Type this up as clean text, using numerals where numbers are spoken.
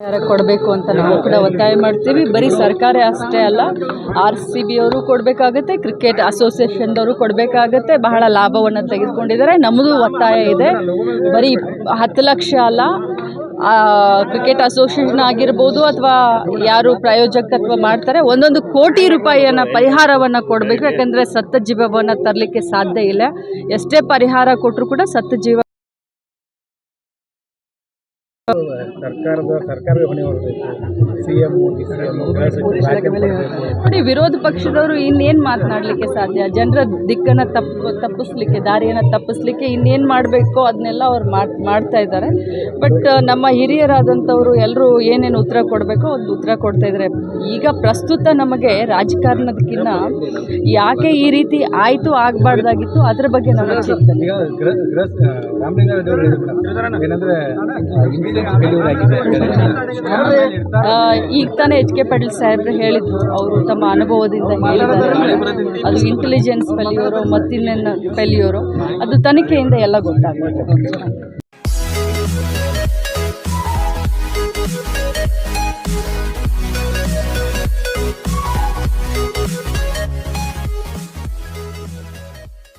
ಕೊಡಬೇಕು ಅಂತ ನಾವು ಕೂಡ ಒತ್ತಾಯ ಮಾಡ್ತೀವಿ. ಬರೀ ಸರ್ಕಾರ ಅಷ್ಟೇ ಅಲ್ಲ, RCB ಅವರು ಕೊಡಬೇಕಾಗುತ್ತೆ, ಕ್ರಿಕೆಟ್ ಅಸೋಸಿಯೇಷನ್ದವರು ಕೊಡಬೇಕಾಗುತ್ತೆ. ಬಹಳ ಲಾಭವನ್ನು ತೆಗೆದುಕೊಂಡಿದ್ದಾರೆ. ನಮ್ಮದು ಒತ್ತಾಯ ಇದೆ, ಬರೀ 10 ಲಕ್ಷ ಅಲ್ಲ, ಕ್ರಿಕೆಟ್ ಅಸೋಸಿಯೇಷನ್ ಆಗಿರ್ಬೋದು ಅಥವಾ ಯಾರು ಪ್ರಾಯೋಜಕತ್ವ ಮಾಡ್ತಾರೆ, 1 ಕೋಟಿ ರೂಪಾಯಿಯನ್ನು ಪರಿಹಾರವನ್ನು ಕೊಡಬೇಕು. ಯಾಕಂದರೆ ಸತ್ತ ಜೀವವನ್ನು ತರಲಿಕ್ಕೆ ಸಾಧ್ಯ ಇಲ್ಲ. ಎಷ್ಟೇ ಪರಿಹಾರ ಕೊಟ್ಟರು ಕೂಡ ಸತ್ತ ಜೀವ ಸರ್ಕಾರದ ಹೊಣೆ ಹೊರಬೇಕು. CM ನೋಡಿ, ವಿರೋಧ ಪಕ್ಷದವರು ಇನ್ನೇನು ಮಾತನಾಡಲಿಕ್ಕೆ ಸಾಧ್ಯ? ಜನರ ದಿಕ್ಕನ್ನು ತಪ್ಪಿಸ್ಲಿಕ್ಕೆ, ದಾರಿಯನ್ನು ತಪ್ಪಿಸ್ಲಿಕ್ಕೆ ಇನ್ನೇನು ಮಾಡಬೇಕು ಅದನ್ನೆಲ್ಲ ಅವ್ರು ಮಾಡ್ತಾ ಇದ್ದಾರೆ. ಬಟ್ ನಮ್ಮ ಹಿರಿಯರಾದಂಥವರು ಎಲ್ಲರೂ ಏನೇನು ಉತ್ತರ ಕೊಡಬೇಕೋ ಒಂದು ಉತ್ತರ ಕೊಡ್ತಾ ಇದ್ದಾರೆ. ಈಗ ಪ್ರಸ್ತುತ ನಮಗೆ ರಾಜಕಾರಣದಕ್ಕಿಂತ ಯಾಕೆ ಈ ರೀತಿ ಆಯಿತು, ಆಗಬಾರ್ದಾಗಿತ್ತು, ಅದರ ಬಗ್ಗೆ ನಮ್ಮ ಚಿಂತನೆ. ಈಗ ತಾನೇ HK ಪಾಟೀಲ್ ಸಾಹೇಬ್ರು ಹೇಳಿದ್ರು, ಅವರು ತಮ್ಮ ಅನುಭವದಿಂದ ಹೇಳಿದ್ದಾರೆ. ಅದು ಇಂಟೆಲಿಜೆನ್ಸ್ ಫೇಲ್ಯೂರೋ ಮತ್ತಿನ್ನೇನು ಫೇಲ್ಯೂರೋ, ಅದು ತನಿಖೆಯಿಂದ ಎಲ್ಲ ಗೊತ್ತಾಗುತ್ತೆ.